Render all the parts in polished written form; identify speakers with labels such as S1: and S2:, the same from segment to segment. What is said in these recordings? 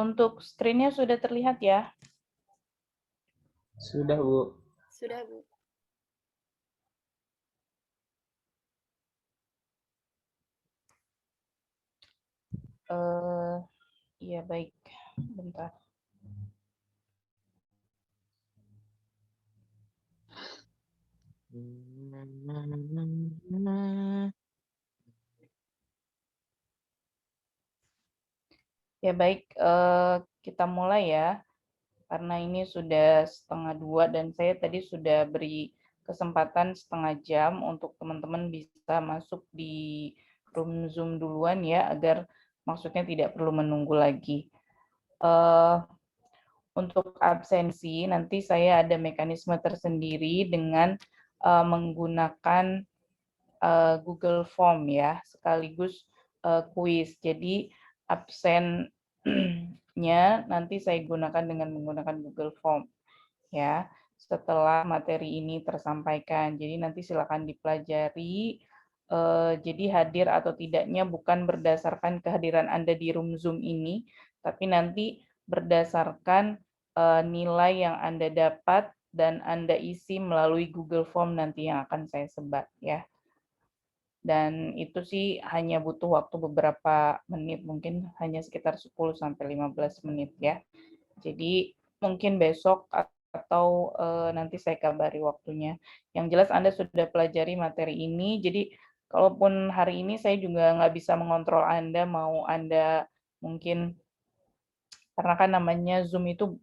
S1: Untuk screen-nya sudah terlihat ya?
S2: Sudah, Bu.
S3: Sudah, Bu.
S1: Iya, baik. Bentar. Ya, baik. Kita mulai ya. Karena ini sudah 1:30 dan saya tadi sudah beri kesempatan 1/2 jam untuk teman-teman bisa masuk di room Zoom duluan ya, agar maksudnya tidak perlu menunggu lagi. Untuk absensi, nanti saya ada mekanisme tersendiri dengan menggunakan Google Form ya, sekaligus kuis. Jadi absennya nanti saya gunakan dengan menggunakan Google Form ya, setelah materi ini tersampaikan. Jadi nanti silakan dipelajari. Jadi hadir atau tidaknya bukan berdasarkan kehadiran Anda di room Zoom ini, tapi nanti berdasarkan nilai yang Anda dapat dan Anda isi melalui Google Form nanti yang akan saya sebar ya. Dan itu sih hanya butuh waktu beberapa menit, mungkin hanya sekitar 10-15 menit ya. Jadi mungkin besok atau nanti saya kabari waktunya. Yang jelas Anda sudah pelajari materi ini, jadi kalaupun hari ini saya juga nggak bisa mengontrol Anda, mau Anda mungkin karena kan namanya Zoom itu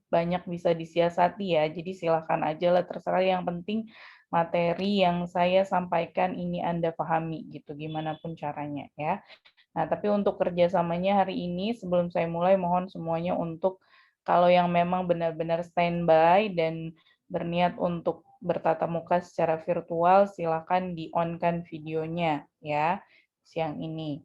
S1: banyak bisa disiasati ya, jadi silakan aja lah, terserah, yang penting materi yang saya sampaikan ini Anda pahami gitu, gimana pun caranya ya. Nah, tapi untuk kerjasamanya hari ini, sebelum saya mulai, mohon semuanya untuk kalau yang memang benar-benar standby dan berniat untuk bertatap muka secara virtual, silakan di-on-kan videonya ya, siang ini.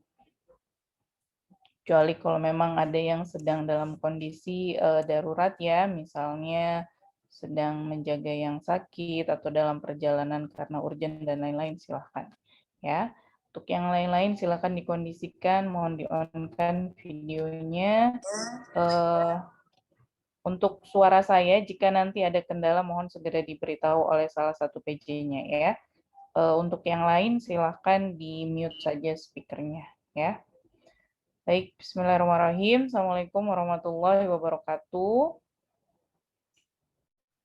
S1: Kecuali kalau memang ada yang sedang dalam kondisi darurat ya, misalnya sedang menjaga yang sakit atau dalam perjalanan karena urgent dan lain-lain, silahkan ya. Untuk yang lain-lain silahkan dikondisikan, mohon di-on-kan videonya. Untuk suara saya, jika nanti ada kendala mohon segera diberitahu oleh salah satu PJ-nya ya. Untuk yang lain silahkan di-mute saja speakernya ya. Baik, bismillahirrahmanirrahim. Assalamualaikum warahmatullahi wabarakatuh.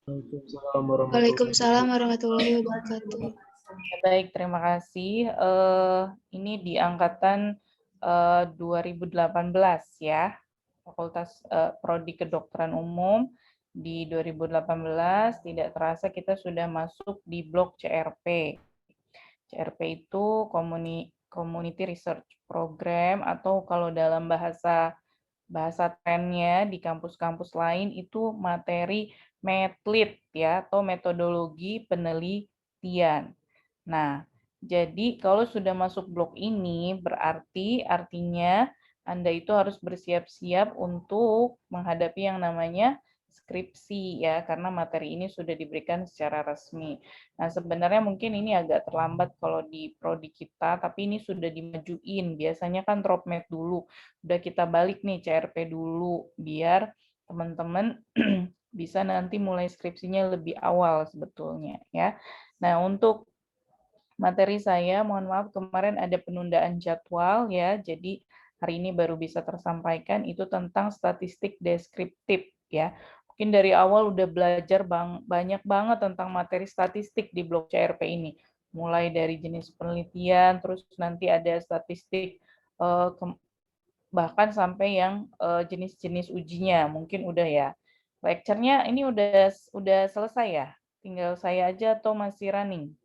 S3: Waalaikumsalam warahmatullahi wabarakatuh.
S1: Baik, terima kasih. Ini di angkatan 2018 ya, Fakultas Prodi Kedokteran Umum di 2018. Tidak terasa kita sudah masuk di blok CRP. CRP itu Community Research Program, atau kalau dalam bahasa trennya di kampus-kampus lain itu materi metlit ya, atau metodologi penelitian. Nah, jadi kalau sudah masuk blok ini berarti artinya Anda itu harus bersiap-siap untuk menghadapi yang namanya skripsi ya, karena materi ini sudah diberikan secara resmi. Nah, sebenarnya mungkin ini agak terlambat kalau di prodi kita, tapi ini sudah dimajuin. Biasanya kan dropmed dulu, udah kita balik nih CRP dulu, biar teman-teman bisa nanti mulai skripsinya lebih awal sebetulnya ya. Nah, untuk materi saya, mohon maaf kemarin ada penundaan jadwal ya, jadi hari ini baru bisa tersampaikan, itu tentang statistik deskriptif ya. Mungkin dari awal udah belajar banyak banget tentang materi statistik di blok CRP ini. Mulai dari jenis penelitian, terus nanti ada statistik bahkan sampai yang jenis-jenis ujinya, mungkin udah ya. Lecture-nya ini udah selesai ya? Tinggal saya aja atau masih running?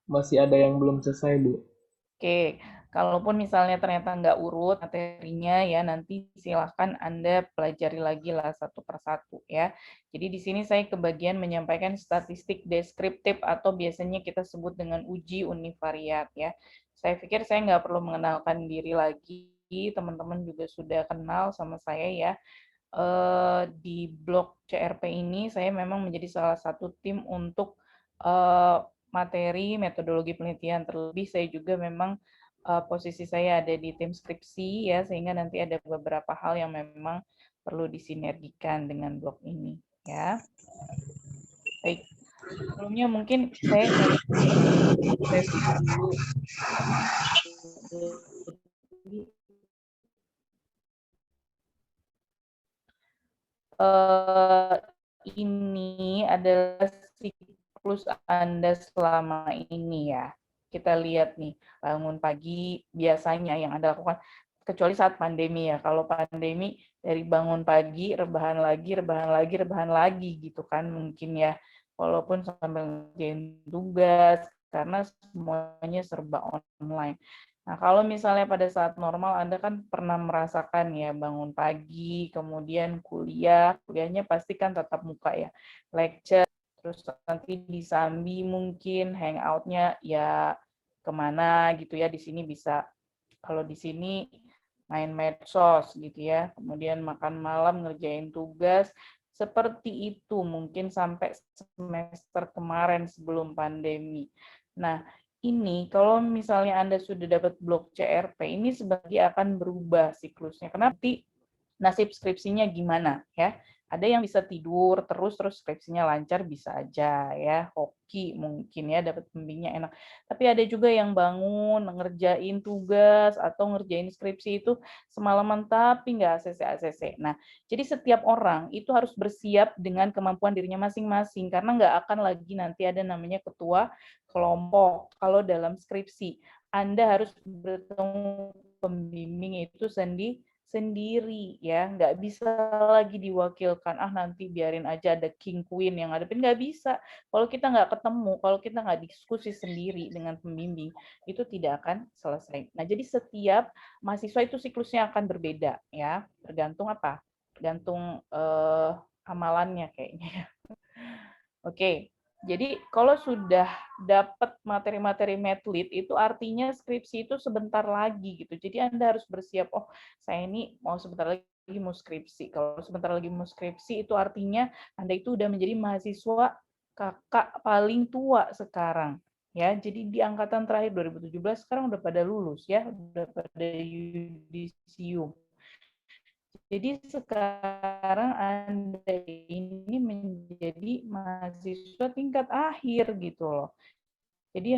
S2: Masih ada yang belum selesai, Bu.
S1: Oke, kalaupun misalnya ternyata nggak urut materinya ya, nanti silahkan Anda pelajari lagi lah satu persatu ya. Jadi di sini saya kebagian menyampaikan statistik deskriptif atau biasanya kita sebut dengan uji univariat ya. Saya pikir saya nggak perlu mengenalkan diri lagi, teman-teman juga sudah kenal sama saya ya. Di blok CRP ini saya memang menjadi salah satu tim untuk materi, metodologi penelitian. Terlebih saya juga memang posisi saya ada di tim skripsi ya, sehingga nanti ada beberapa hal yang memang perlu disinergikan dengan blog ini ya. Baik, sebelumnya mungkin saya review dulu. Ini adalah siklus Anda selama ini ya. Kita lihat nih, bangun pagi biasanya yang Anda lakukan, kecuali saat pandemi ya. Kalau pandemi dari bangun pagi, rebahan lagi, rebahan lagi, rebahan lagi gitu kan mungkin ya. Walaupun sambil ngerjain tugas, karena semuanya serba online. Nah, kalau misalnya pada saat normal Anda kan pernah merasakan ya bangun pagi, kemudian kuliahnya pasti kan tatap muka ya, lecture, terus nanti disambi mungkin hangout-nya ya kemana gitu ya, di sini bisa, kalau di sini main medsos gitu ya, kemudian makan malam ngerjain tugas, seperti itu mungkin sampai semester kemarin sebelum pandemi. Nah, ini kalau misalnya Anda sudah dapat blok CRP, ini sebenarnya akan berubah siklusnya. Kenapa? Nasib skripsinya gimana ya? Ada yang bisa tidur terus skripsinya lancar bisa aja ya, hoki mungkin ya, dapat pembimbingnya enak. Tapi ada juga yang bangun ngerjain tugas atau ngerjain skripsi itu semalaman tapi nggak ACC. Nah, jadi setiap orang itu harus bersiap dengan kemampuan dirinya masing-masing karena nggak akan lagi nanti ada namanya ketua kelompok kalau dalam skripsi. Anda harus bertemu pembimbing itu sendiri ya, nggak bisa lagi diwakilkan, nanti biarin aja ada king queen yang ngadepin, nggak bisa. Kalau kita nggak ketemu, kalau kita nggak diskusi sendiri dengan pembimbing, itu tidak akan selesai. Nah, jadi setiap mahasiswa itu siklusnya akan berbeda ya, tergantung apa? Tergantung amalannya kayaknya. Oke, jadi kalau sudah dapat materi-materi medlit itu artinya skripsi itu sebentar lagi gitu. Jadi Anda harus bersiap, oh saya ini mau sebentar lagi mau skripsi. Kalau sebentar lagi mau skripsi itu artinya Anda itu udah menjadi mahasiswa kakak paling tua sekarang. Ya, jadi di angkatan terakhir 2017 sekarang udah pada lulus ya, udah pada yudisium. Jadi sekarang Anda ini menjadi mahasiswa tingkat akhir gitu loh. Jadi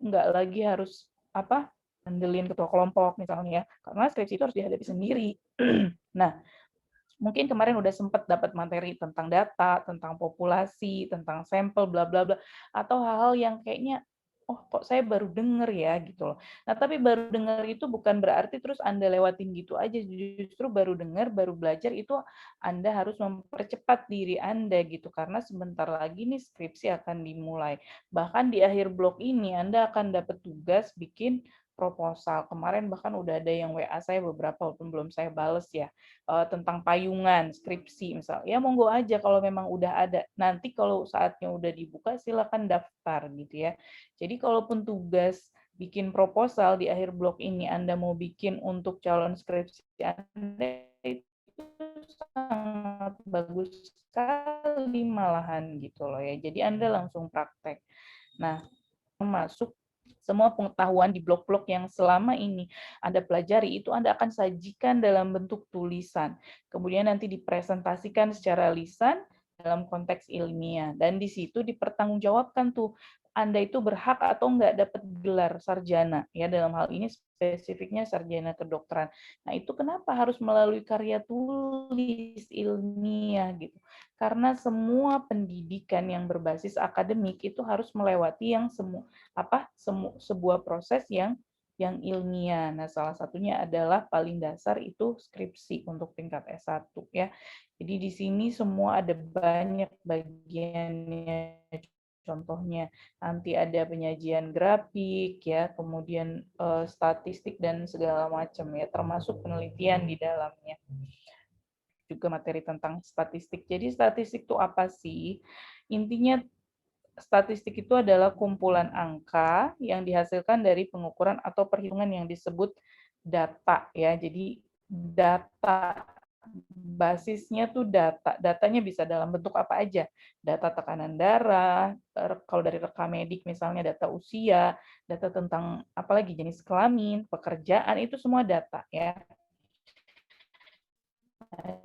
S1: nggak lagi harus ngandelin ketua kelompok misalnya ya, karena skripsi itu harus dihadapi sendiri. Nah, mungkin kemarin udah sempat dapat materi tentang data, tentang populasi, tentang sampel, bla bla bla, atau hal-hal yang kayaknya, oh kok saya baru denger ya gitu loh. Nah tapi baru denger itu bukan berarti terus Anda lewatin gitu aja, justru baru denger, baru belajar itu Anda harus mempercepat diri Anda gitu, karena sebentar lagi nih skripsi akan dimulai. Bahkan di akhir blok ini Anda akan dapat tugas bikin proposal. Kemarin bahkan udah ada yang WA saya beberapa, walaupun belum saya bales ya, tentang payungan, skripsi misal. Ya monggo aja kalau memang udah ada. Nanti kalau saatnya udah dibuka silakan daftar gitu ya. Jadi kalaupun tugas bikin proposal di akhir blok ini Anda mau bikin untuk calon skripsi Anda itu sangat bagus sekali malahan gitu loh ya. Jadi Anda langsung praktek. Nah, masuk semua pengetahuan di blok-blok yang selama ini Anda pelajari itu Anda akan sajikan dalam bentuk tulisan. Kemudian nanti dipresentasikan secara lisan dalam konteks ilmiah. Dan di situ dipertanggungjawabkan tuh Anda itu berhak atau enggak dapat gelar sarjana. Ya, dalam hal ini spesifiknya sarjana kedokteran. Nah, itu kenapa harus melalui karya tulis ilmiah gitu. Karena semua pendidikan yang berbasis akademik itu harus melewati yang sebuah proses yang ilmiah. Nah, salah satunya adalah paling dasar itu skripsi untuk tingkat S1 ya. Jadi di sini semua ada banyak bagiannya. Contohnya nanti ada penyajian grafik ya, kemudian statistik dan segala macam ya, termasuk penelitian di dalamnya. Juga materi tentang statistik. Jadi statistik itu apa sih? Intinya statistik itu adalah kumpulan angka yang dihasilkan dari pengukuran atau perhitungan yang disebut data ya. Jadi data basisnya tuh data. Datanya bisa dalam bentuk apa aja. Data tekanan darah, kalau dari rekam medik misalnya data usia, data tentang apalagi jenis kelamin, pekerjaan, itu semua data ya.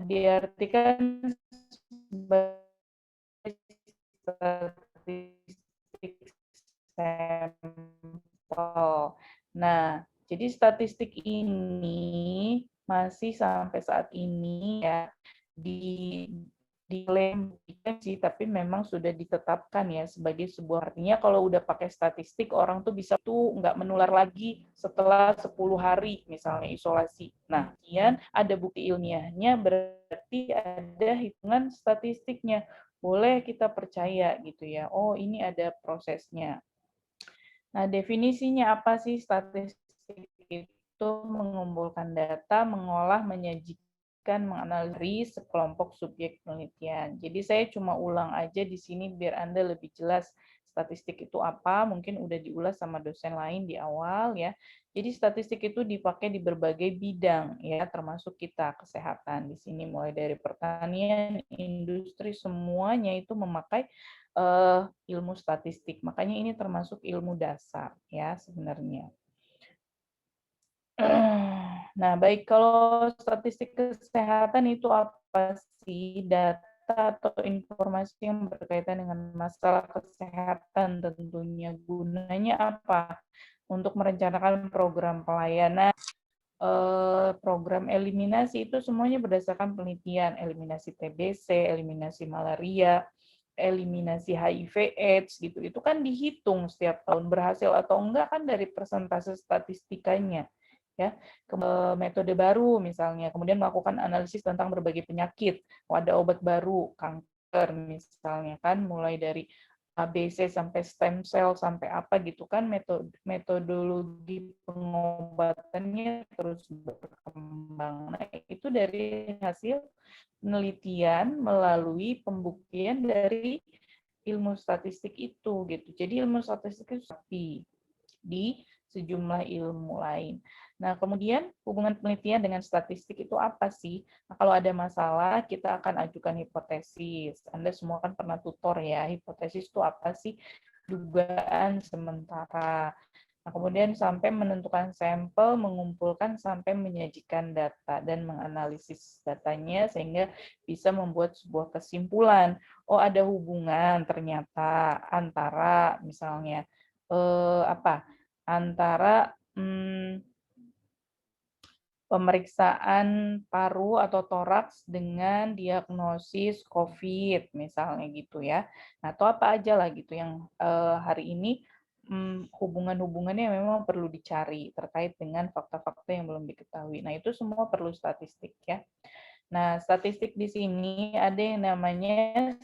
S1: Diartikan sebagai statistik sampel. Nah, jadi statistik ini masih sampai saat ini ya diklaim sih, tapi memang sudah ditetapkan ya sebagai sebuah, artinya kalau udah pakai statistik orang tuh bisa tuh nggak menular lagi setelah 10 hari misalnya isolasi. Nah, kemudian ada bukti ilmiahnya, berarti ada hitungan statistiknya. Boleh kita percaya gitu ya. Oh, ini ada prosesnya. Nah, definisinya apa sih statistik itu? Mengumpulkan data, mengolah, menyajikan, menganalisis sekelompok subjek penelitian. Jadi saya cuma ulang aja di sini biar Anda lebih jelas statistik itu apa, mungkin udah diulas sama dosen lain di awal ya. Jadi statistik itu dipakai di berbagai bidang ya, termasuk kita kesehatan. Di sini mulai dari pertanian, industri, semuanya itu memakai ilmu statistik. Makanya ini termasuk ilmu dasar ya sebenarnya. Nah, baik, kalau statistik kesehatan itu apa sih? Data atau informasi yang berkaitan dengan masalah kesehatan tentunya. Gunanya apa? Untuk merencanakan program pelayanan, program eliminasi itu semuanya berdasarkan penelitian, eliminasi TBC, eliminasi malaria, eliminasi HIV/AIDS gitu. Itu kan dihitung setiap tahun berhasil atau enggak kan dari persentase statistikanya. Ya, metode baru misalnya, kemudian melakukan analisis tentang berbagai penyakit, ada obat baru, kanker misalnya kan, mulai dari ABC sampai stem cell sampai apa gitu kan, metodologi pengobatannya terus berkembang. Nah, itu dari hasil penelitian melalui pembuktian dari ilmu statistik itu gitu. Jadi ilmu statistik itu di sejumlah ilmu lain. Nah, kemudian hubungan penelitian dengan statistik itu apa sih? Nah, kalau ada masalah, kita akan ajukan hipotesis. Anda semua kan pernah tutor ya, hipotesis itu apa sih? Dugaan sementara. Nah, kemudian sampai menentukan sampel, mengumpulkan sampai menyajikan data dan menganalisis datanya sehingga bisa membuat sebuah kesimpulan. Oh, ada hubungan ternyata antara misalnya apa? Antara pemeriksaan paru atau toraks dengan diagnosis COVID misalnya gitu ya. Nah, atau apa aja lah gitu yang hari ini hubungan-hubungannya memang perlu dicari terkait dengan fakta-fakta yang belum diketahui. Nah, itu semua perlu statistik ya. Nah, statistik di sini ada yang namanya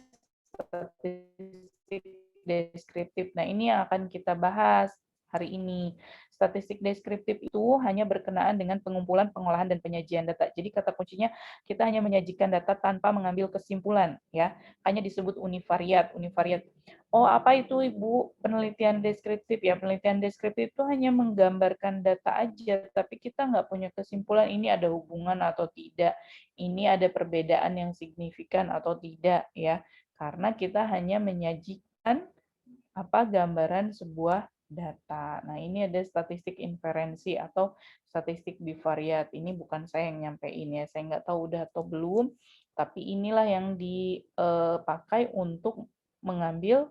S1: statistik deskriptif. Nah, ini yang akan kita bahas hari ini. Statistik deskriptif itu hanya berkenaan dengan pengumpulan, pengolahan, dan penyajian data. Jadi kata kuncinya kita hanya menyajikan data tanpa mengambil kesimpulan, ya. Hanya disebut univariat. Univariat. Oh, apa itu Ibu penelitian deskriptif? Ya, penelitian deskriptif itu hanya menggambarkan data aja, tapi kita nggak punya kesimpulan ini ada hubungan atau tidak, ini ada perbedaan yang signifikan atau tidak, ya. Karena kita hanya menyajikan gambaran sebuah data. Nah, ini ada statistik inferensi atau statistik bivariat. Ini bukan saya yang nyampein ya, saya nggak tahu udah atau belum, tapi inilah yang dipakai untuk mengambil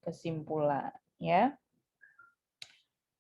S1: kesimpulan ya.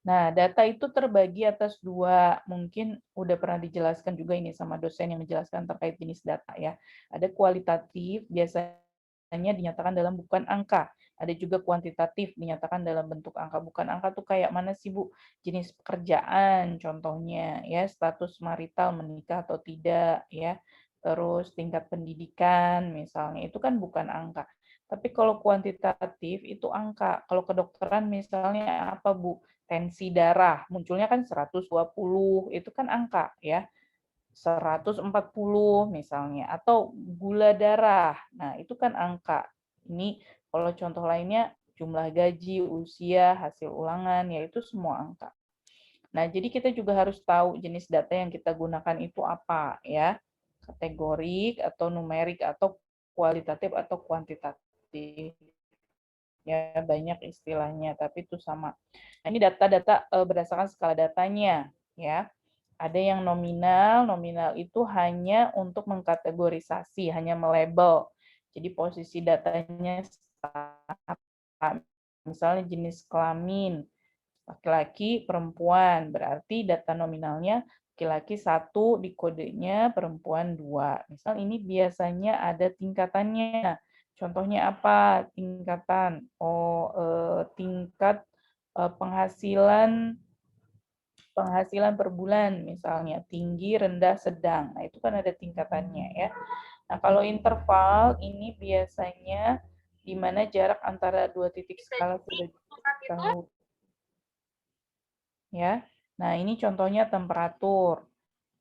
S1: Nah, data itu terbagi atas dua, mungkin udah pernah dijelaskan juga ini sama dosen yang menjelaskan terkait jenis data ya. Ada kualitatif, biasanya dinyatakan dalam bukan angka. Ada juga kuantitatif, dinyatakan dalam bentuk angka. Bukan angka tuh kayak mana sih Bu? Jenis pekerjaan contohnya, ya status marital, menikah atau tidak, ya. Terus tingkat pendidikan misalnya, itu kan bukan angka. Tapi kalau kuantitatif itu angka. Kalau kedokteran misalnya apa Bu? Tensi darah, munculnya kan 120, itu kan angka ya. 140 misalnya, atau gula darah. Nah, itu kan angka. Ini kalau contoh lainnya jumlah gaji, usia, hasil ulangan, yaitu semua angka. Nah, jadi kita juga harus tahu jenis data yang kita gunakan itu apa ya. kategorik atau numerik atau kualitatif atau kuantitatif. Ya, banyak istilahnya, tapi itu sama. Nah, ini data-data berdasarkan skala datanya, ya. Ada yang nominal, nominal itu hanya untuk mengkategorisasi, hanya melabel. Jadi posisi datanya misalnya jenis kelamin, laki-laki, perempuan, berarti data nominalnya laki-laki 1, di kodenya perempuan 2. Misal ini biasanya ada tingkatannya. Contohnya apa? Tingkatan tingkat penghasilan per bulan misalnya, tinggi, rendah, sedang. Nah, itu kan ada tingkatannya ya. Nah, kalau interval ini biasanya di mana jarak antara dua titik skala sudah diketahui. Ya. Nah, ini contohnya temperatur.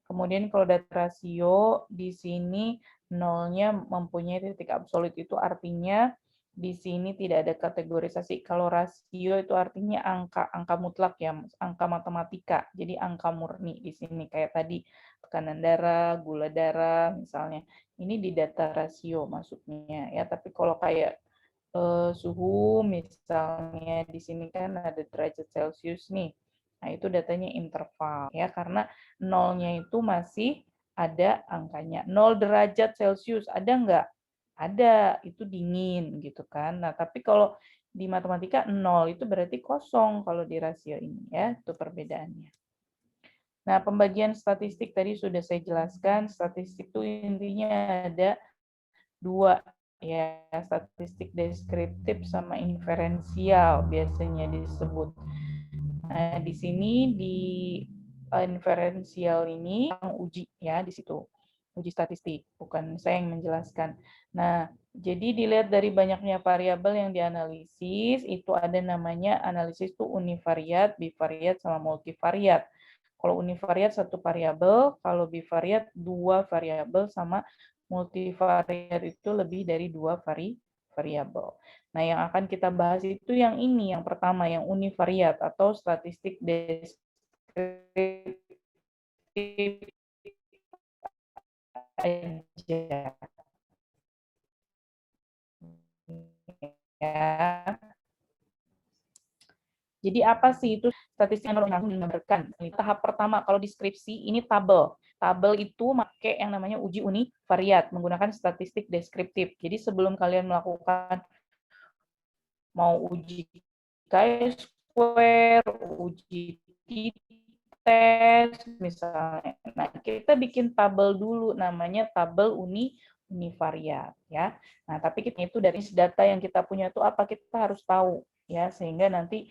S1: Kemudian kalau data rasio, di sini nolnya mempunyai titik absolut, itu artinya di sini tidak ada kategorisasi. Kalau rasio itu artinya angka mutlak ya, angka matematika. Jadi angka murni di sini kayak tadi tekanan darah, gula darah misalnya. Ini di data rasio masuknya ya. Tapi kalau kayak suhu misalnya di sini kan ada derajat Celcius nih. Nah, itu datanya interval ya, karena nolnya itu masih ada angkanya. 0 derajat Celcius ada nggak? Ada, itu dingin gitu kan. Nah, tapi kalau di matematika 0 itu berarti kosong kalau di rasio ini ya, itu perbedaannya. Nah, pembagian statistik tadi sudah saya jelaskan. Statistik itu intinya ada 2 ya, statistik deskriptif sama inferensial biasanya disebut. Nah, di sini di inferensial ini uji ya di situ. Uji statistik, bukan saya yang menjelaskan. Nah, jadi dilihat dari banyaknya variabel yang dianalisis, itu ada namanya analisis itu univariat, bivariat, sama multivariat. Kalau univariat satu variabel, kalau bivariat dua variabel, sama multivariat itu lebih dari dua variabel. Nah, yang akan kita bahas itu yang ini, yang pertama, yang univariat atau statistik deskriptif aja. Ya. Jadi apa sih itu statistik yang langsung digambarkan? Ini tahap pertama, kalau deskripsi ini tabel. Tabel itu pakai yang namanya uji univariat, menggunakan statistik deskriptif. Jadi sebelum kalian melakukan mau uji chi-square, uji t-test, misalnya. Nah, kita bikin tabel dulu, namanya tabel univariat. Ya. Nah, tapi kita itu dari data yang kita punya itu apa, kita harus tahu. Ya, sehingga nanti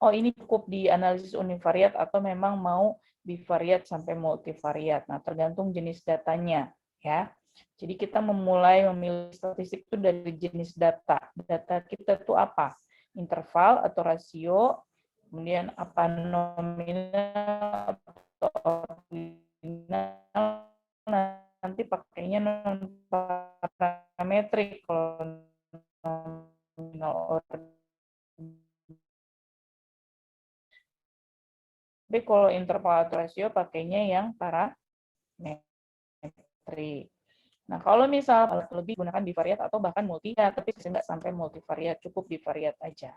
S1: ini cukup di analisis univariat atau memang mau bivariat sampai multivariat. Nah, tergantung jenis datanya, ya. Jadi kita memulai memilih statistik itu dari jenis data. Data kita itu apa? Interval atau rasio, kemudian apa nominal atau ordinal, nanti pakainya non parametrik kalau nominal. Tapi kalau interval atau rasio pakainya yang parametrik. Nah, kalau misal lebih gunakan bivariat atau bahkan multi, ya, tapi nggak sampai multivariat, cukup bivariat aja.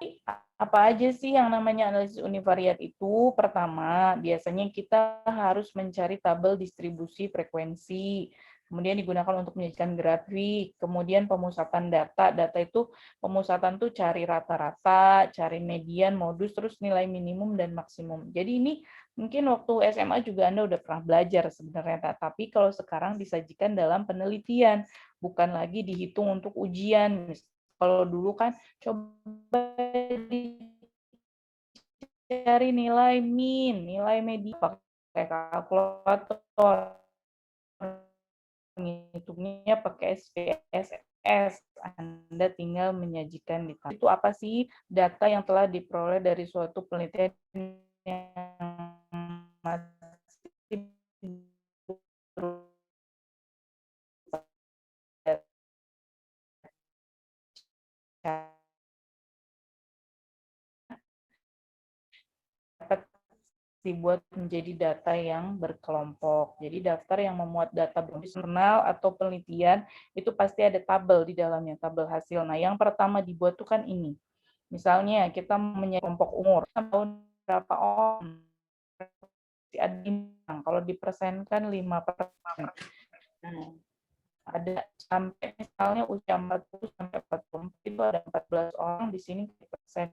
S1: Apa aja sih yang namanya analisis univariat itu? Pertama, biasanya kita harus mencari tabel distribusi frekuensi, kemudian digunakan untuk menjadikan grafik, kemudian pemusatan data. Data itu pemusatan tuh cari rata-rata, cari median, modus, terus nilai minimum dan maksimum. Jadi ini mungkin waktu SMA juga Anda udah pernah belajar sebenarnya, tapi kalau sekarang disajikan dalam penelitian, bukan lagi dihitung untuk ujian. Kalau dulu kan coba dicari nilai min, nilai median pakai kalkulator, menghitungnya pakai SPSS. Anda tinggal menyajikan di tabel. Itu apa sih data yang telah diperoleh dari suatu penelitian yang masih dapat dibuat menjadi data yang berkelompok. Jadi daftar yang memuat data jurnal atau penelitian itu pasti ada tabel di dalamnya, tabel hasil. Nah, yang pertama dibuat tuh kan ini. Misalnya kita menyebut kelompok umur, tahun berapa orang, ada bintang, kalau dipersenkan 5%. Nah, ada sampai misalnya usia 40 sampai 44 itu ada 14 orang di sini persen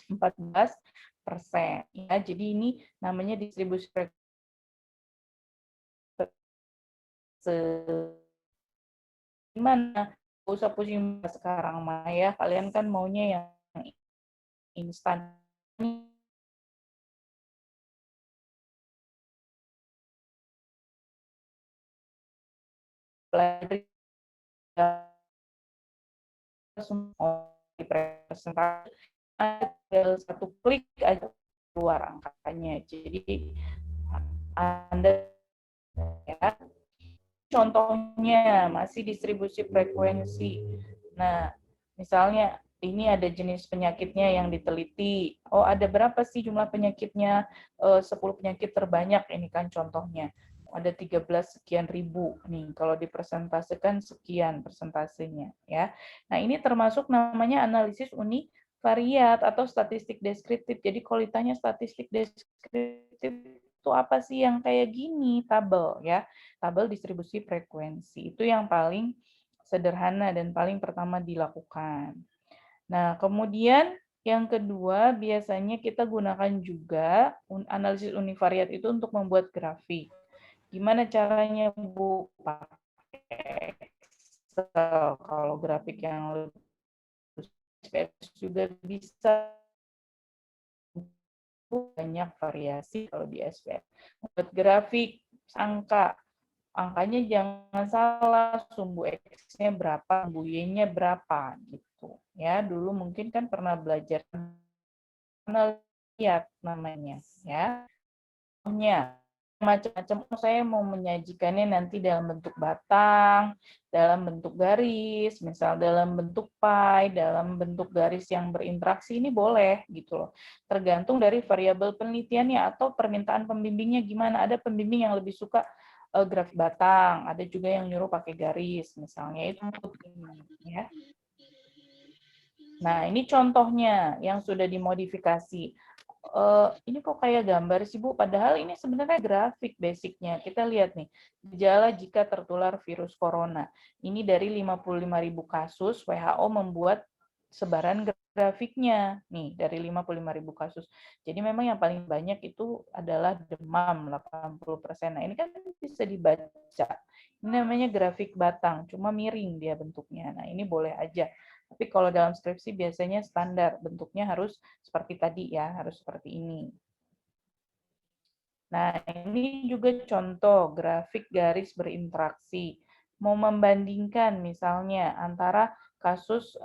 S1: 14%. Ya, jadi ini namanya distribusi gimana? Gak usah pusing sekarang mah ya. Kalian kan maunya yang instan. Pelajari semua di presentasi tinggal satu klik aja keluar angkanya. Jadi Anda ya, contohnya masih distribusi frekuensi. Nah, misalnya ini ada jenis penyakitnya yang diteliti. Oh, ada berapa sih jumlah penyakitnya? 10 penyakit terbanyak, ini kan contohnya. Ada 13 sekian ribu nih, kalau dipresentasikan sekian persentasenya ya. Nah, ini termasuk namanya analisis univariat atau statistik deskriptif. Jadi kalau ditanya statistik deskriptif itu apa sih yang kayak gini, tabel ya. Tabel distribusi frekuensi. Itu yang paling sederhana dan paling pertama dilakukan. Nah, kemudian yang kedua, biasanya kita gunakan juga analisis univariat itu untuk membuat grafik. Gimana caranya, Bu? Pakai Excel. Kalau grafik yang lebih juga bisa, banyak variasi kalau di SPSS. Membuat grafik angka, angkanya jangan salah, sumbu X-nya berapa, sumbu Y-nya berapa gitu. Ya, dulu mungkin kan pernah belajar lihat namanya ya. Macam-macam, saya mau menyajikannya nanti dalam bentuk batang, dalam bentuk garis, misal dalam bentuk pie, dalam bentuk garis yang berinteraksi, ini boleh gitu loh. Tergantung dari variabel penelitiannya atau permintaan pembimbingnya gimana. Ada pembimbing yang lebih suka grafik batang, ada juga yang nyuruh pakai garis, misalnya itu ya. Nah, ini contohnya yang sudah dimodifikasi. Ini kok kayak gambar sih, Bu? Padahal ini sebenarnya grafik basicnya. Kita lihat nih, gejala jika tertular virus corona. Ini dari 55.000 kasus, WHO membuat sebaran grafiknya. Nih, dari 55.000 kasus. Jadi memang yang paling banyak itu adalah demam, 80%. Nah, ini kan bisa dibaca. Ini namanya grafik batang, cuma miring dia bentuknya. Nah, ini boleh aja. Tapi kalau dalam skripsi biasanya standar, bentuknya harus seperti tadi ya, harus seperti ini. Nah, ini juga contoh grafik garis berinteraksi. Mau membandingkan misalnya antara kasus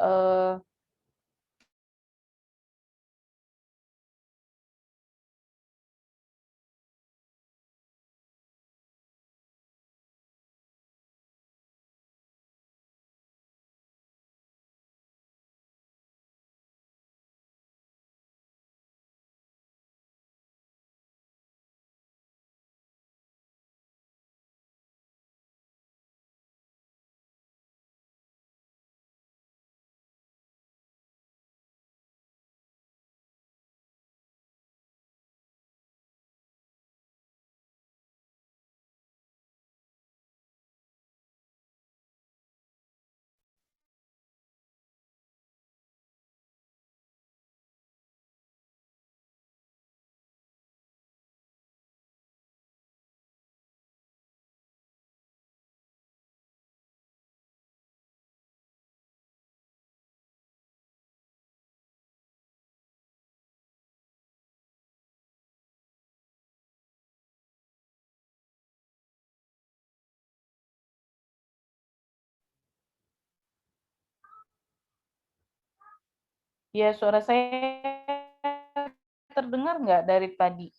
S1: ya, suara saya terdengar nggak dari tadi?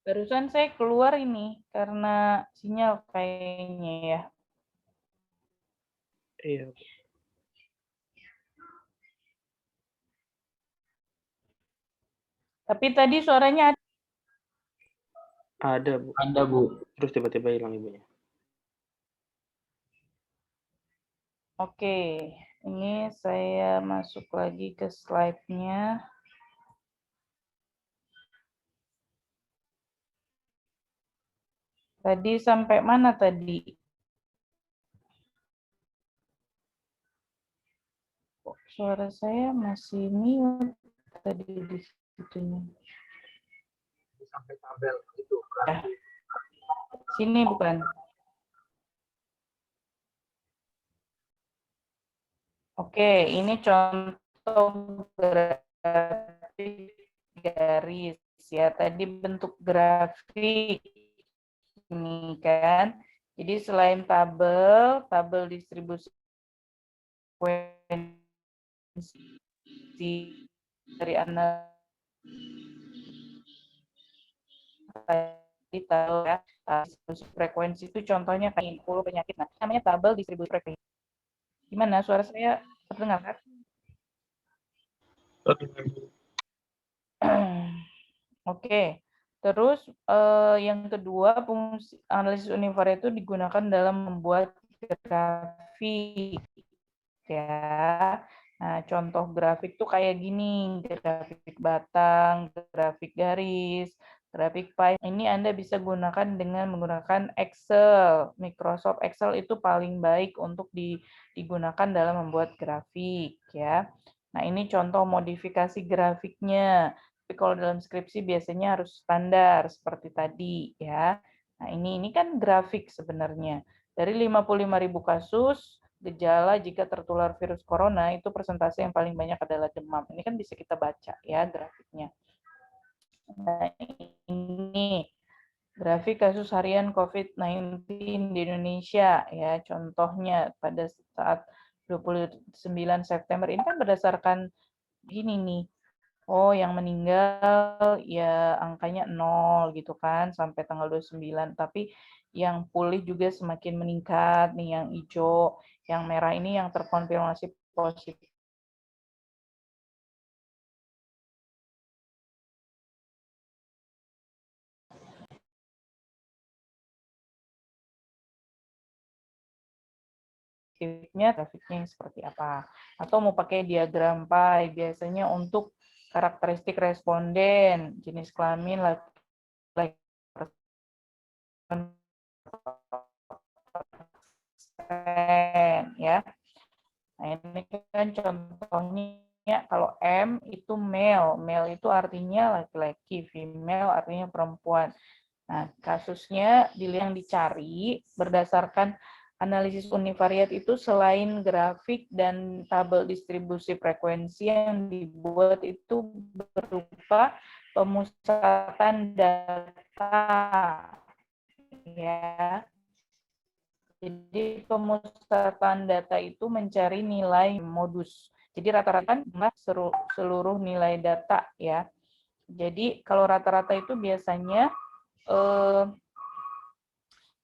S1: Barusan saya keluar ini karena sinyal kayaknya ya.
S2: Iya.
S1: Tapi tadi suaranya
S2: Ada, Bu.
S4: Ada, Bu.
S2: Terus tiba-tiba hilang ibunya.
S1: Oke, ini saya masuk lagi ke slide-nya. Tadi sampai mana tadi? Kok suara saya masih mute tadi di situnya.
S4: Sampai tabel itu.
S1: Ya. Sini bukan? Oke, ini contoh grafik garis ya. Tadi bentuk grafik ini kan. Jadi selain tabel distribusi frekuensi dari tadi tahu ya, distribusi frekuensi itu contohnya kayak 10 penyakit. Nah, namanya tabel distribusi frekuensi. Gimana suara saya terdengar kan? Oke. Terus yang kedua, fungsi analisis univariat itu digunakan dalam membuat grafik ya. Nah, contoh grafik tuh kayak gini, grafik batang, grafik garis, grafik pie. Ini Anda bisa gunakan dengan menggunakan Excel. Microsoft Excel itu paling baik untuk digunakan dalam membuat grafik ya. Nah, ini contoh modifikasi grafiknya. Tapi kalau dalam skripsi biasanya harus standar seperti tadi ya. Nah, ini kan grafik sebenarnya. Dari 55.000 kasus, gejala jika tertular virus corona itu persentase yang paling banyak adalah demam. Ini kan bisa kita baca ya grafiknya. Nah, ini grafik kasus harian COVID-19 di Indonesia ya. Contohnya pada saat 29 September ini kan berdasarkan gini nih. Oh, yang meninggal ya angkanya 0 gitu kan sampai tanggal 29. Tapi yang pulih juga semakin meningkat nih, yang hijau, yang merah ini yang terkonfirmasi positif. Grafiknya seperti apa. Atau mau pakai diagram pie, biasanya untuk karakteristik responden, jenis kelamin, laki-laki, ya. Nah, ini kan contohnya kalau M itu male, male itu artinya laki-laki, female artinya perempuan. Nah, kasusnya yang dicari berdasarkan analisis univariat itu selain grafik dan tabel distribusi frekuensi yang dibuat itu berupa pemusatan data. Ya. Jadi pemusatan data itu mencari nilai modus. Jadi rata-rata jumlah seluruh nilai data ya. Jadi kalau rata-rata itu biasanya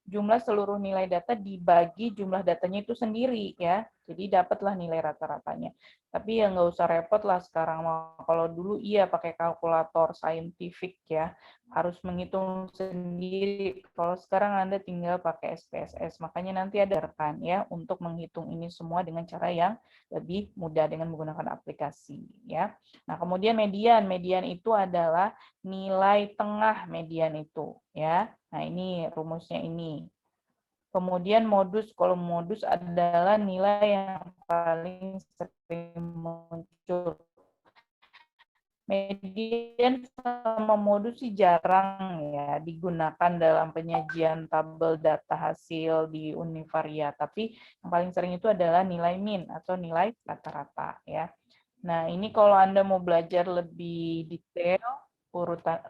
S1: jumlah seluruh nilai data dibagi jumlah datanya itu sendiri ya. Jadi dapatlah nilai rata-ratanya. Tapi ya nggak usah repot lah sekarang. Kalau dulu iya pakai kalkulator saintifik ya. Harus menghitung sendiri. Kalau sekarang Anda tinggal pakai SPSS. Makanya nanti ada rekan ya untuk menghitung ini semua dengan cara yang lebih mudah dengan menggunakan aplikasi ya. Nah, kemudian median. Median itu adalah nilai tengah median itu ya. Nah, ini rumusnya ini. Kemudian modus, kalau modus adalah nilai yang paling sering muncul. Median sama modus sih jarang ya digunakan dalam penyajian tabel data hasil di univariat, tapi yang paling sering itu adalah nilai min atau nilai rata-rata ya. Nah, ini kalau Anda mau belajar lebih detail urutan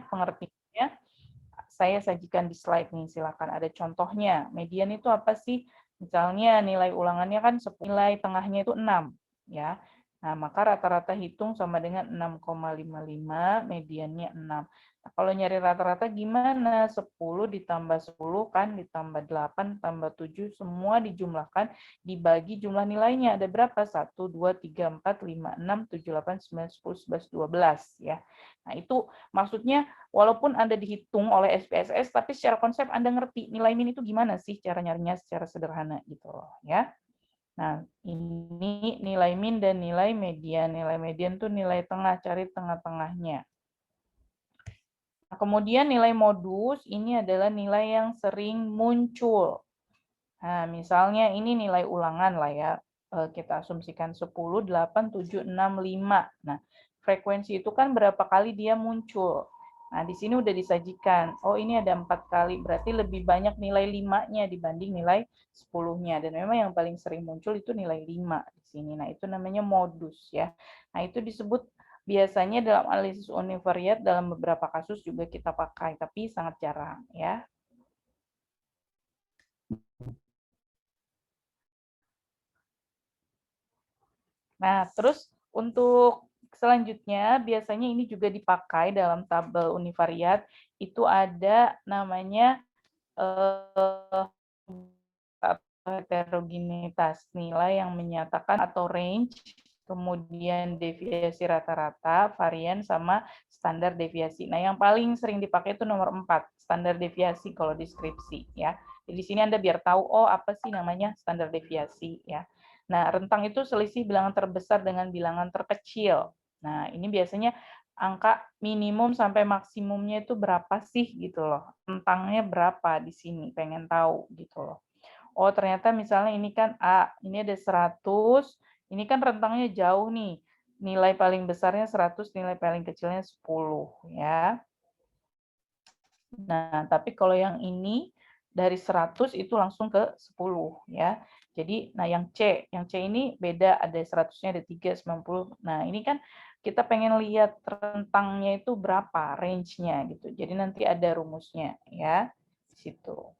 S1: pengertiannya, saya sajikan di slide nih, silakan ada contohnya. Median itu apa sih? Misalnya nilai ulangannya kan 10, nilai tengahnya itu 6 ya. Nah, maka rata-rata hitung sama dengan 6,55, mediannya 6. Nah, kalau nyari rata-rata gimana? 10 ditambah 10 kan, ditambah 8, tambah 7, semua dijumlahkan, dibagi jumlah nilainya. Ada berapa? 1, 2, 3, 4, 5, 6, 7, 8, 9, 10, 11, 12. Ya. Nah, itu maksudnya walaupun Anda dihitung oleh SPSS, tapi secara konsep Anda ngerti nilai min itu gimana sih cara nyarinya secara sederhana gitu loh. Ya. Nah, ini nilai min dan nilai median. Nilai median tuh nilai tengah, cari tengah-tengahnya. Nah, kemudian nilai modus, ini adalah nilai yang sering muncul. Nah, misalnya ini nilai ulangan lah ya. Kita asumsikan 10, 8, 7, 6, 5. Nah, frekuensi itu kan berapa kali dia muncul. Nah, di sini udah disajikan. Oh, ini ada 4 kali. Berarti lebih banyak nilai 5-nya dibanding nilai 10-nya. Dan memang yang paling sering muncul itu nilai 5 di sini. Nah, itu namanya modus ya. Nah, itu disebut biasanya dalam analisis univariat dalam beberapa kasus juga kita pakai, tapi sangat jarang ya. Nah, terus untuk selanjutnya biasanya ini juga dipakai dalam tabel univariat, itu ada namanya heterogenitas, nilai yang menyatakan atau range, kemudian deviasi rata-rata, varian, sama standar deviasi. Nah, yang paling sering dipakai itu nomor 4, standar deviasi kalau deskripsi ya. Jadi di sini Anda biar tahu, oh apa sih namanya standar deviasi ya. Nah, rentang itu selisih bilangan terbesar dengan bilangan terkecil. Nah, ini biasanya angka minimum sampai maksimumnya itu berapa sih gitu loh. Rentangnya berapa di sini, pengen tahu gitu loh. Oh, ternyata misalnya ini kan A, ini ada 100, ini kan rentangnya jauh nih. Nilai paling besarnya 100, nilai paling kecilnya 10 ya. Nah, tapi kalau yang ini dari 100 itu langsung ke 10 ya. Jadi, nah yang C ini beda, ada 100-nya ada 3, 90. Nah, ini kan kita pengen lihat rentangnya itu berapa, range-nya gitu. Jadi nanti ada rumusnya ya, di situ.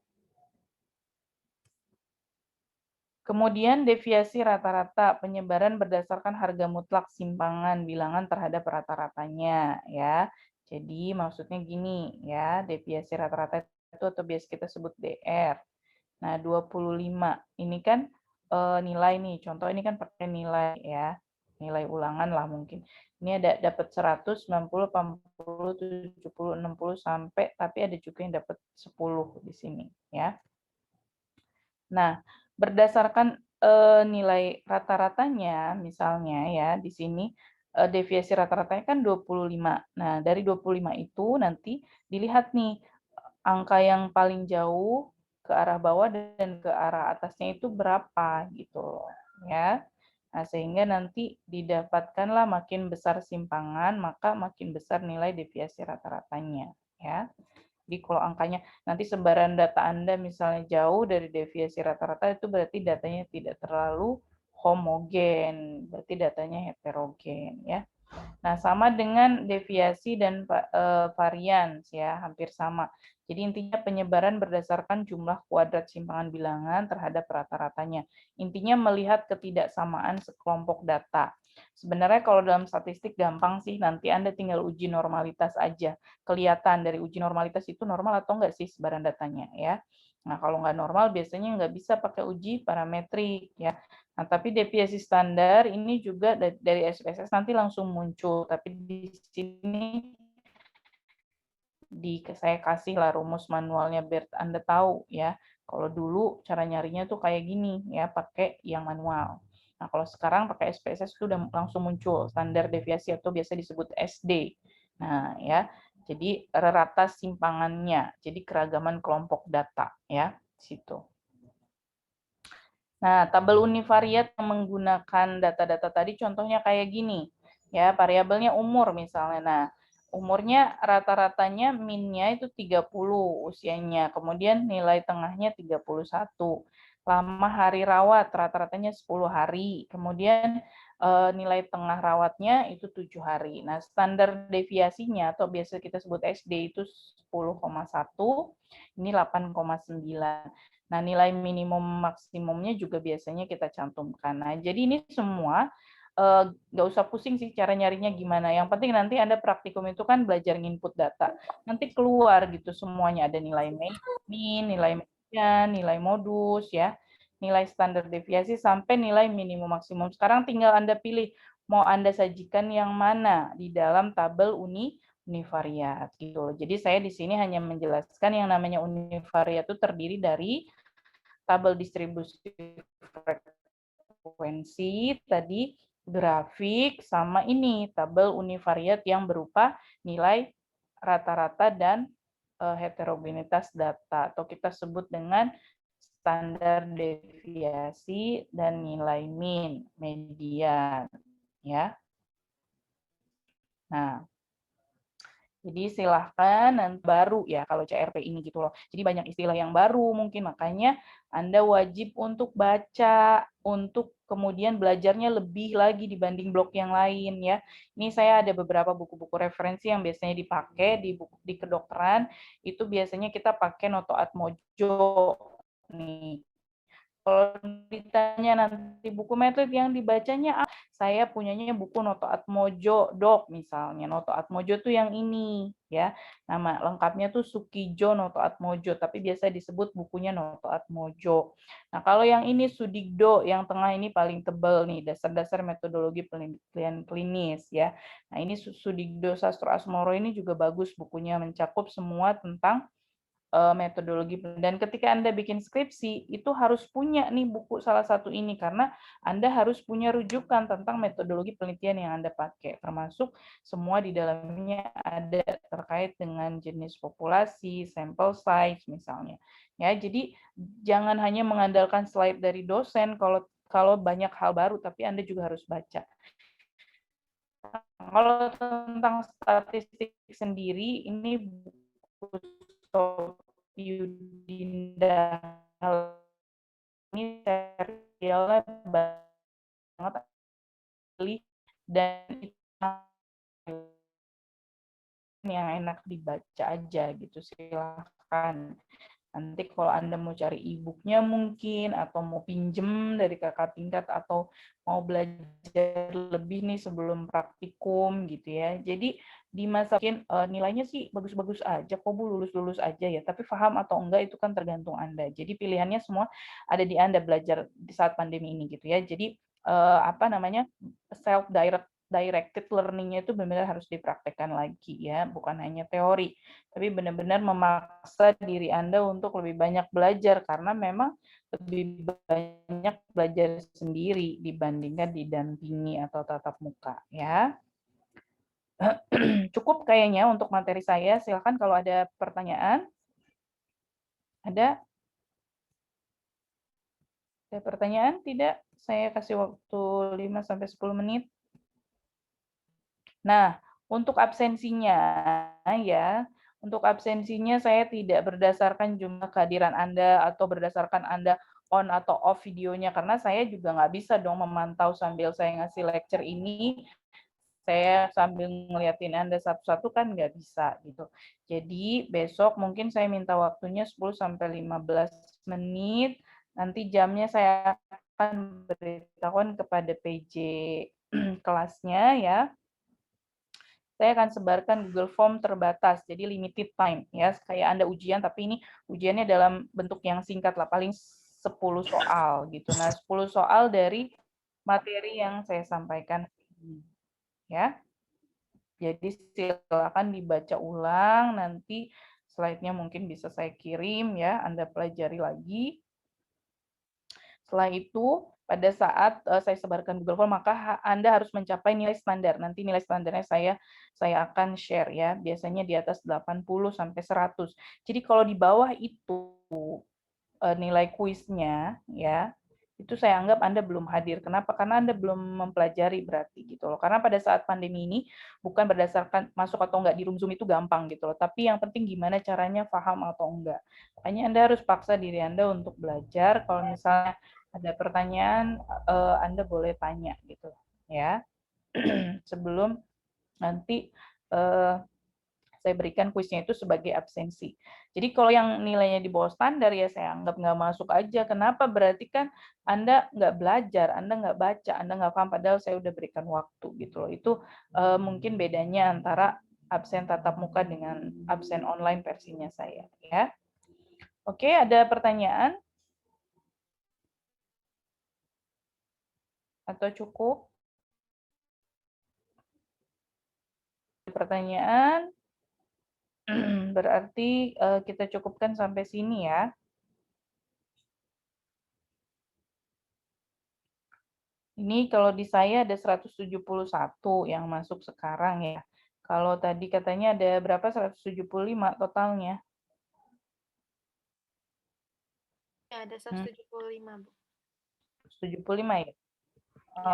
S1: Kemudian deviasi rata-rata, penyebaran berdasarkan harga mutlak simpangan bilangan terhadap rata-ratanya ya. Jadi maksudnya gini ya, deviasi rata-rata itu atau biasa kita sebut DR. Nah, 25 ini kan nilai nih, contoh ini kan pakai nilai ya, nilai ulangan lah mungkin. Ini ada dapat 100, 90, 80, 70, 60 sampai, tapi ada juga yang dapat 10 di sini ya. Nah, berdasarkan nilai rata-ratanya, misalnya ya di sini deviasi rata-ratanya kan 25. Nah, dari 25 itu nanti dilihat nih angka yang paling jauh ke arah bawah dan ke arah atasnya itu berapa gitu loh, ya. Nah, sehingga nanti didapatkanlah makin besar simpangan, maka makin besar nilai deviasi rata-ratanya, ya. Jadi kalau angkanya nanti sebaran data Anda misalnya jauh dari deviasi rata-rata, itu berarti datanya tidak terlalu homogen, berarti datanya heterogen ya. Nah, sama dengan deviasi dan varians ya, hampir sama. Jadi intinya penyebaran berdasarkan jumlah kuadrat simpangan bilangan terhadap rata-ratanya. Intinya melihat ketidaksamaan sekelompok data. Sebenarnya kalau dalam statistik gampang sih, nanti Anda tinggal uji normalitas aja. Kelihatan dari uji normalitas itu normal atau enggak sih sebaran datanya ya. Nah, kalau nggak normal biasanya nggak bisa pakai uji parametrik ya. Nah, tapi deviasi standar ini juga dari SPSS nanti langsung muncul, tapi di sini saya kasih lah rumus manualnya biar Anda tahu ya. Kalau dulu cara nyarinya tuh kayak gini ya, pakai yang manual. Nah, kalau sekarang pakai SPSS itu udah langsung muncul standar deviasi atau biasa disebut SD. Nah, ya. Jadi rata simpangannya, jadi keragaman kelompok data ya, situ. Nah, tabel univariat yang menggunakan data-data tadi contohnya kayak gini. Ya, variabelnya umur misalnya. Nah, umurnya rata-ratanya minnya itu 30 usianya. Kemudian nilai tengahnya 31. Lama hari rawat rata-ratanya 10 hari. Kemudian nilai tengah rawatnya itu 7 hari. Nah, standar deviasinya atau biasa kita sebut SD itu 10,1, ini 8,9. Nah, nilai minimum maksimumnya juga biasanya kita cantumkan. Nah, jadi ini semua nggak usah pusing sih cara nyarinya gimana. Yang penting nanti Anda praktikum itu kan belajar input data. Nanti keluar gitu semuanya, ada nilai mean, nilai median, nilai modus ya, nilai standar deviasi sampai nilai minimum maksimum. Sekarang tinggal Anda pilih mau Anda sajikan yang mana di dalam tabel univariat gitu. Jadi saya di sini hanya menjelaskan yang namanya univariat itu terdiri dari tabel distribusi frekuensi tadi, grafik, sama ini tabel univariat yang berupa nilai rata-rata dan heterogenitas data atau kita sebut dengan standar deviasi dan nilai mean, median ya. Nah, jadi silahkan nanti baru ya kalau CRP ini gitu loh. Jadi banyak istilah yang baru mungkin, makanya Anda wajib untuk baca, untuk kemudian belajarnya lebih lagi dibanding blog yang lain ya. Ini saya ada beberapa buku-buku referensi yang biasanya dipakai di kedokteran, itu biasanya kita pakai Noto Atmojo nih. Kalau ditanya nanti buku metode yang dibacanya, saya punyanya buku Noto Atmojo Dok misalnya. Noto Atmojo tuh yang ini ya. Nama lengkapnya tuh Sukijo Noto Atmojo, tapi biasa disebut bukunya Noto Atmojo. Nah, kalau yang ini Sudigdo, yang tengah ini paling tebal nih, dasar-dasar metodologi penelitian klinis ya. Nah, ini Sudigdo Sastro Asmoro ini juga bagus bukunya, mencakup semua tentang metodologi. Dan ketika Anda bikin skripsi, itu harus punya nih buku salah satu ini, karena Anda harus punya rujukan tentang metodologi penelitian yang Anda pakai, termasuk semua di dalamnya ada terkait dengan jenis populasi, sample size misalnya. Ya, jadi jangan hanya mengandalkan slide dari dosen kalau banyak hal baru, tapi Anda juga harus baca. Kalau tentang statistik sendiri, ini buku Yudinda ini serialnya banget dan yang enak dibaca aja gitu, silahkan. Nanti kalau Anda mau cari e-booknya mungkin, atau mau pinjem dari kakak tingkat, atau mau belajar lebih nih sebelum praktikum gitu ya. Jadi di masa mungkin nilainya sih bagus-bagus aja, kok Bu, lulus-lulus aja ya. Tapi paham atau enggak itu kan tergantung Anda. Jadi pilihannya semua ada di Anda belajar di saat pandemi ini gitu ya. Jadi apa namanya, self directed learning-nya itu benar-benar harus dipraktekkan lagi ya, bukan hanya teori, tapi benar-benar memaksa diri Anda untuk lebih banyak belajar, karena memang lebih banyak belajar sendiri dibandingkan didampingi atau tatap muka ya. Cukup kayaknya untuk materi saya, silakan kalau ada pertanyaan. Ada? Ada pertanyaan? Tidak? Saya kasih waktu 5-10 menit. Nah, untuk absensinya ya, untuk absensinya saya tidak berdasarkan jumlah kehadiran Anda atau berdasarkan Anda on atau off videonya, karena saya juga nggak bisa dong memantau sambil saya ngasih lecture ini, saya sambil ngeliatin Anda satu-satu kan nggak bisa gitu. Jadi besok mungkin saya minta waktunya 10-15 menit, nanti jamnya saya akan beritahukan kepada PJ kelasnya ya. Saya akan sebarkan Google Form terbatas, jadi limited time ya, kayak Anda ujian, tapi ini ujiannya dalam bentuk yang singkat lah, paling 10 soal gitu. Nah, 10 soal dari materi yang saya sampaikan ya. Jadi silakan dibaca ulang, nanti slide-nya mungkin bisa saya kirim ya, Anda pelajari lagi. Setelah itu, pada saat saya sebarkan Google Form, maka Anda harus mencapai nilai standar. Nanti nilai standarnya saya akan share ya. Biasanya di atas 80 sampai 100. Jadi kalau di bawah itu nilai kuisnya ya, itu saya anggap Anda belum hadir. Kenapa? Karena Anda belum mempelajari berarti gitu loh. Karena pada saat pandemi ini bukan berdasarkan masuk atau enggak di room Zoom itu gampang gitu loh. Tapi yang penting gimana caranya paham atau enggak. Makanya Anda harus paksa diri Anda untuk belajar. Kalau misalnya ada pertanyaan, Anda boleh tanya gitu ya. Sebelum nanti Saya berikan kuisnya itu sebagai absensi. Jadi kalau yang nilainya di bawah standar ya saya anggap nggak masuk aja. Kenapa? Berarti kan Anda nggak belajar, Anda nggak baca, Anda nggak paham, padahal saya udah berikan waktu gitu loh. Itu mungkin bedanya antara absen tatap muka dengan absen online versinya saya ya. Oke, ada pertanyaan? Atau cukup? Pertanyaan? Berarti kita cukupkan sampai sini ya. Ini kalau di saya ada 171 yang masuk sekarang ya. Kalau tadi katanya ada berapa? 175 totalnya.
S3: Ya, ada 175, Bu.
S1: 175 ya.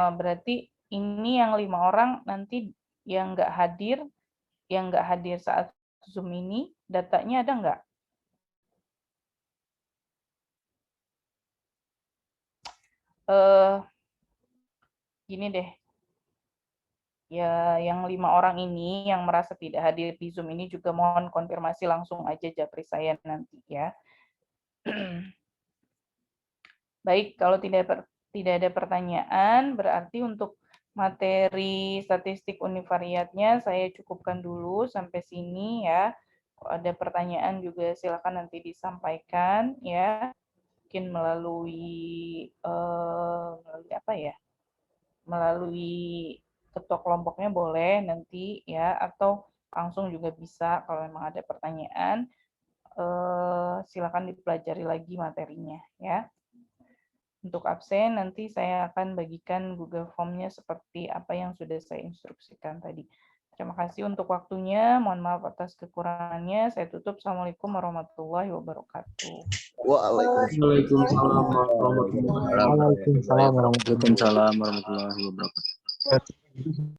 S1: Berarti ini yang 5 orang nanti yang nggak hadir saat Zoom ini, datanya ada nggak? Gini deh, ya yang 5 orang ini yang merasa tidak hadir di Zoom ini juga mohon konfirmasi langsung aja japri saya nanti ya. Baik, kalau tidak ada pertanyaan, berarti untuk materi statistik univariatnya saya cukupkan dulu sampai sini ya. Kalau ada pertanyaan juga silakan nanti disampaikan ya. Mungkin melalui apa ya? Melalui ketua kelompoknya boleh nanti ya, atau langsung juga bisa kalau memang ada pertanyaan. Silakan dipelajari lagi materinya ya. Untuk absen nanti saya akan bagikan Google Form-nya seperti apa yang sudah saya instruksikan tadi. Terima kasih untuk waktunya. Mohon maaf atas kekurangannya. Saya tutup. Assalamualaikum warahmatullahi wabarakatuh.
S4: Waalaikumsalam warahmatullahi wabarakatuh.
S2: Waalaikumsalam warahmatullahi wabarakatuh.